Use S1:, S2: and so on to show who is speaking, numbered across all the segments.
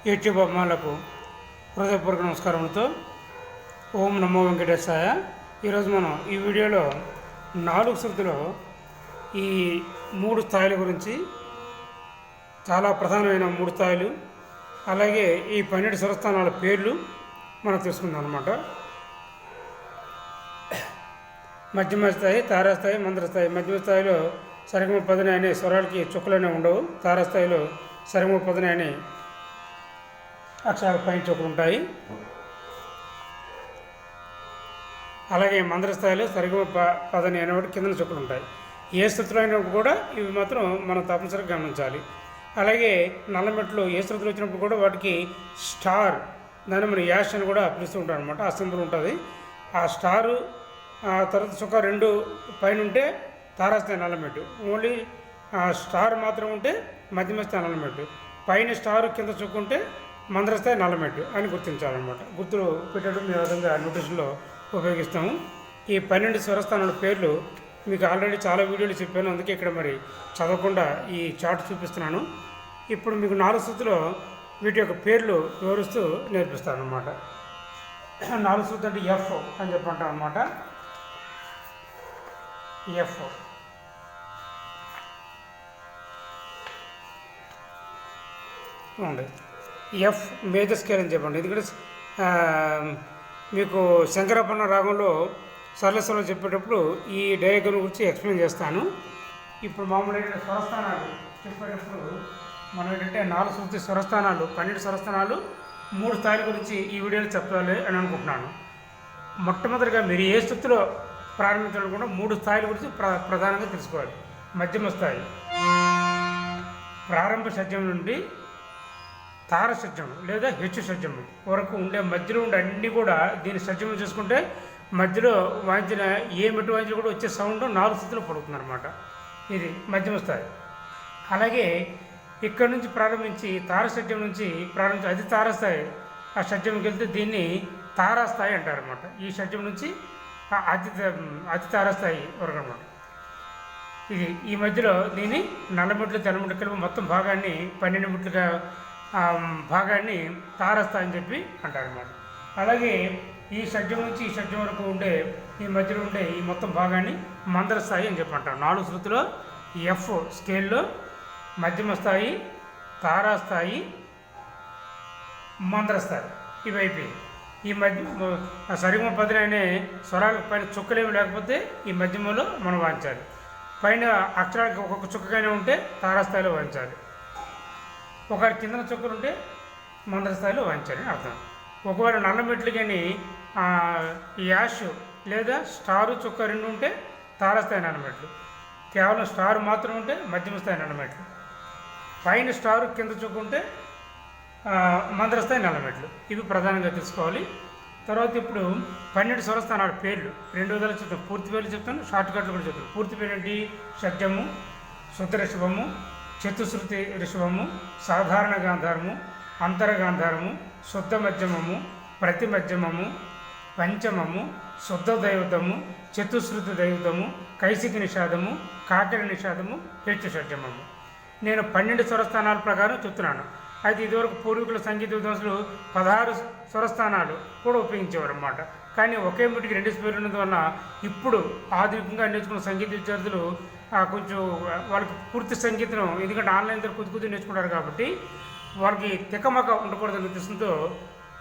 S1: YouTube అభిమానులకు హృదయపూర్వక నమస్కారములతో ఓం నమో వెంకటేశాయ. ఈరోజు మనం ఈ వీడియోలో 4 శృతులో ఈ 3 స్థాయిల గురించి, చాలా ప్రధానమైన 3 స్థాయిలు, అలాగే ఈ 12 స్వరస్థానాల పేర్లు మనం తెలుసుకుందాం అన్నమాట. మధ్యమ స్థాయి, తారాస్థాయి, మంత్రస్థాయి. మధ్యమ స్థాయిలో సరిగమ పదని అనే స్వరాలకి చుక్కలనే ఉండవు. తారాస్థాయిలో సరిగమ పదని అనే అక్షరాల పైన చుక్కలు ఉంటాయి. అలాగే మంత్రస్థాయిలో సరిగమ పదని అనేవాటి కింద చుక్కలు ఉంటాయి. ఏ శృతులు అయినప్పుడు కూడా ఇవి మాత్రం మనం తప్పనిసరిగా గమనించాలి. అలాగే నల్లమెట్లు ఏ శృతులు వచ్చినప్పుడు కూడా వాటికి స్టార్, దాన్ని మనం యాష్ అని కూడా పిలుస్తూ ఉంటాం అనమాట. ఆ సింబల్ ఉంటుంది. ఆ స్టారు తర్వాత చుక్క 2 పైన ఉంటే తారాస్థాయి నల్లమెట్టు, ఓన్లీ స్టార్ మాత్రం ఉంటే మధ్యమస్థాయి నల్లమెట్టు, పైన స్టారు కింద చుక్క ఉంటే మంత్రస్థాయి నల్లమెట్టు అని గుర్తించాలన్నమాట. గుర్తులు పెట్టడం ఈ విధంగా నోటీసులో ఉపయోగిస్తాము. ఈ 12 స్వరస్థానాల పేర్లు మీకు ఆల్రెడీ చాలా వీడియోలు చెప్పాను, అందుకే ఇక్కడ మరి చదవకుండా ఈ చార్ట్ చూపిస్తున్నాను. ఇప్పుడు మీకు 4 శృతులో వీటి యొక్క పేర్లు వివరిస్తూ నేర్పిస్తాను అనమాట. 4 శృతి అంటే ఎఫ్ అని చెప్పంటాం అనమాట. ఎఫ్ ఉండేది. ఎఫ్ మేజర్ స్కేల్ అని చెప్పండి. ఎందుకంటే మీకు శంకరాభరణ రాగంలో సరళస్వరం చెప్పేటప్పుడు ఈ డయాగ్రామ్ గురించి ఎక్స్ప్లెయిన్ చేస్తాను. ఇప్పుడు మామూలుగా స్వరస్థానాలు చెప్పేటప్పుడు మనం ఏంటంటే 4 శృతి స్వరస్థానాలు, 12 స్వరస్థానాలు, 3 స్థాయిల గురించి ఈ వీడియోలో చెప్పాలి అని అనుకుంటున్నాను. మొట్టమొదటిగా మీరు ఏ శృతిలో ప్రారంభించాలనుకుంటే 3 స్థాయిల గురించి ప్రధానంగా తెలుసుకోవాలి. మధ్యమ స్థాయి ప్రారంభ షడ్జం నుండి తార షడ్జం లేదా హెచ్చు షడ్జం వరకు ఉండే మధ్యలో ఉండే అన్నీ కూడా దీని షడ్జం చూసుకుంటే మధ్యలో వాయించిన ఏ మెట్టు వాయించిన కూడా వచ్చే సౌండ్ 4 స్థితిలో పడుతుంది అనమాట. ఇది మధ్యమ స్థాయి. అలాగే ఇక్కడ నుంచి ప్రారంభించి తార షడ్జం నుంచి ప్రారంభించి అది తారస్థాయి, ఆ షడ్జంకి వెళ్తే దీన్ని తారాస్థాయి అంటారనమాట. ఈ షడ్జం నుంచి అతి తారాస్థాయి వరకు అనమాట. ఇది ఈ మధ్యలో దీన్ని నల్లమెట్లు తెల్లమెట్లు కలిపి మొత్తం భాగాన్ని 12 మెట్లుగా భాగాన్ని తారస్థాయి అని చెప్పి అంటారనమాట. అలాగే ఈ షడ్జం నుంచి ఈ షడ్జం వరకు ఉండే ఈ మధ్యలో ఉండే ఈ మొత్తం భాగాన్ని మంత్రస్థాయి అని చెప్పి అంటారు. 4 శృతిలో ఎఫ్ స్కేల్లో మధ్యమ స్థాయి, తారాస్థాయి, మంత్రస్థాయి ఇవి అయిపోయి ఈ మధ్య సరిగమ పదని అనే స్వరాలకు పైన చుక్కలేమి లేకపోతే ఈ మధ్యమలో మనం వాయించాలి. పైన అక్షరాలకు ఒక్కొక్క చుక్కగానే ఉంటే తారాస్థాయిలో వాయించాలి. ఒకవేళ కిందన చుక్కలు ఉంటే మంత్రస్థాయిలో వాయించాలని అర్థం. ఒకవేళ నల్లమెట్లు కానీ యాష్ లేదా స్టారు చుక్క 2 ఉంటే తారాస్థాయి నల్లమెట్లు, కేవలం స్టారు మాత్రం ఉంటే మధ్యమ స్థాయి నల్లమెట్లు, పైన స్టారు కింద చుక్క ఉంటే మంత్రస్థాయి నల్లమెట్లు. ఇవి ప్రధానంగా తెలుసుకోవాలి. తర్వాత ఇప్పుడు 12 స్వరస్థానాల పేర్లు 2 విధాలు చెప్తాను. పూర్తి పేర్లు చెప్తాను, షార్ట్ కట్లు కూడా చెప్తాను. పూర్తి పేరు ఏంటి? షడ్జము, శుద్ధ రిషభము, చతుశ్రుతి రిషభము, సాధారణ గాంధారము, అంతరగాంధారము, శుద్ధ మధ్యమము, ప్రతి మధ్యమము, పంచమము, శుద్ధ దైవతము, చతుశ్రుతి దైవతము, కైసిక నిషాదము, కాకర నిషాదము, హెచ్చు షడ్జమము. నేను 12 స్వరస్థానాల ప్రకారం చెప్తున్నాను. అయితే ఇదివరకు పూర్వీకుల సంగీత విద్వాంసులు 16 స్వరస్థానాలు కూడా ఉపయోగించేవారు అన్నమాట. కానీ ఒకే ముటికి 2 స్పేర్లు ఉన్నందువల్ల ఇప్పుడు ఆధునికంగా నేర్చుకున్న సంగీత విద్యార్థులు కొంచెం వాళ్ళకి పూర్తి సంగీతం, ఎందుకంటే ఆన్లైన్ ద్వారా కొద్ది నేర్చుకుంటారు కాబట్టి వాళ్ళకి తికమక ఉండకూడదనే ఉద్దేశంతో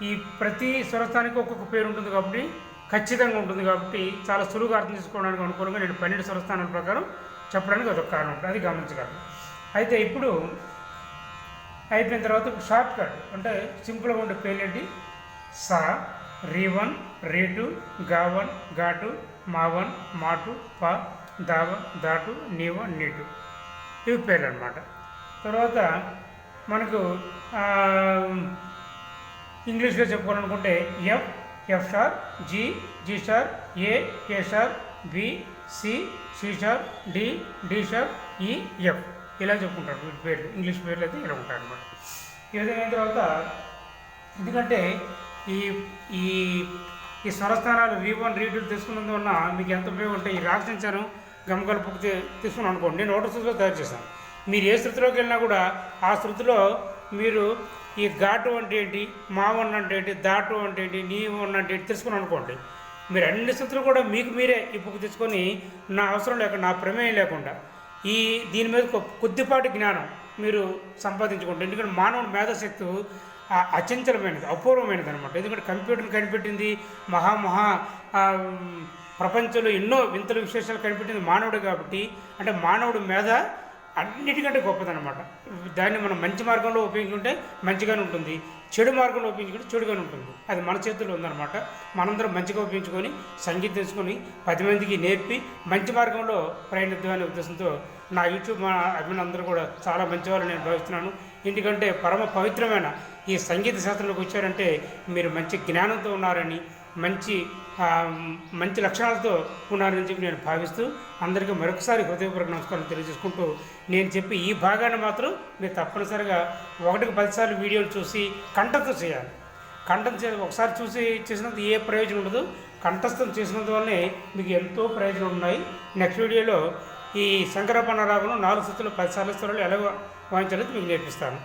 S1: ఈ ప్రతి స్వరస్థానికి ఒక్కొక్క పేరు ఉంటుంది కాబట్టి ఖచ్చితంగా ఉంటుంది కాబట్టి చాలా సులువుగా అర్థం చేసుకోవడానికి అనుకూలంగా నేను 12 స్వరస్థానాల ప్రకారం చెప్పడానికి అదొక కారణం ఉంటుంది. అది గమనించగలను. అయితే ఇప్పుడు అయిపోయిన తర్వాత షార్ట్ కట్ అంటే సింపుల్గా ఉండే పేర్లు ఏంటి? సా, రీ1, రీ2, గా1, గా2, మా1, మా2, పా, దావ, దాటు, నీవ, నీటు. ఇవి పేర్లు అనమాట. తర్వాత మనకు ఇంగ్లీష్లో చెప్పుకోవాలనుకుంటే F, F sharp, G, G sharp, A, A sharp, B, C, C sharp, D, D sharp, E, F ఇలా చెప్పుకుంటారు. వీటి పేర్లు ఇంగ్లీష్ పేర్లు అయితే ఇలా ఉంటాయి అన్నమాట. ఈ విధంగా అయిన తర్వాత ఎందుకంటే ఈ ఈ ఈ స్వరస్థానాలు రీ1, రీ2 తీసుకున్నందువల్ల మీకు ఎంత ఉపయోగం ఉంటే ఈ రాక్షించాను గమకలుపుకు తీసుకుని అనుకోండి. నేను 1 శృతిలో తయారు చేశాను. మీరు ఏ శృతిలోకి వెళ్ళినా కూడా ఆ శృతిలో మీరు ఈ ఘాటు అంటే ఏంటి, మావన్న అంటే ఏంటి, దాటు అంటే ఏంటి, నీవన్న అంటే ఏంటి తెలుసుకుని అనుకోండి. మీరు అన్ని స్థితులు కూడా మీకు మీరే ఈ బుక్ తెచ్చుకొని నా అవసరం లేకుండా, నా ప్రమేయం లేకుండా దీని మీద కొద్దిపాటి జ్ఞానం మీరు సంపాదించుకోండి. ఎందుకంటే మానవుడి మేధాశక్తి అచంచలమైనది, అపూర్వమైనది అనమాట. ఎందుకంటే కంప్యూటర్ని కనిపెట్టింది ప్రపంచంలో ఎన్నో వింతల విశేషాలు కనిపెట్టింది మానవుడు కాబట్టి, అంటే మానవుడు మేధ అన్నిటికంటే గొప్పదనమాట. దాన్ని మనం మంచి మార్గంలో ఉపయోగించుకుంటే మంచిగానే ఉంటుంది, చెడు మార్గంలో ఉపయోగించుకుంటే చెడుగానే ఉంటుంది. అది మన చేతుల్లో ఉందన్నమాట. మనందరం మంచిగా ఉపయోగించుకొని సంగీతం తెలుసుకొని 10 మందికి నేర్పి మంచి మార్గంలో ప్రయాణిద్దామనే ఉద్దేశంతో నా యూట్యూబ్ మా అభిమానులందరూ కూడా చాలా మంచివారు నేను భావిస్తున్నాను. ఎందుకంటే పరమ పవిత్రమైన ఈ సంగీత శాస్త్రంలోకి వచ్చారంటే మీరు మంచి జ్ఞానంతో ఉన్నారని, మంచి లక్షణాలతో ఉన్నారని చెప్పి నేను భావిస్తూ అందరికీ మరొకసారి హృదయపూర్వక నమస్కారం తెలియజేసుకుంటూ, నేను చెప్పి ఈ భాగాన్ని మాత్రం మీరు తప్పనిసరిగా 1కి 10 సార్లు వీడియోలు చూసి కంఠంతో చేయాలి. ఒకసారి చూసి చేసినంత ఏ ప్రయోజనం ఉండదు, కంఠస్థం చేసినందువల్లనే మీకు ఎంతో ప్రయోజనం ఉన్నాయి. నెక్స్ట్ వీడియోలో ఈ శంకరాభరణ రాగంలో 4 స్థుతులు 10 సార్లు స్థుతులు ఎలా వాయించాలో మీకు నేర్పిస్తాను.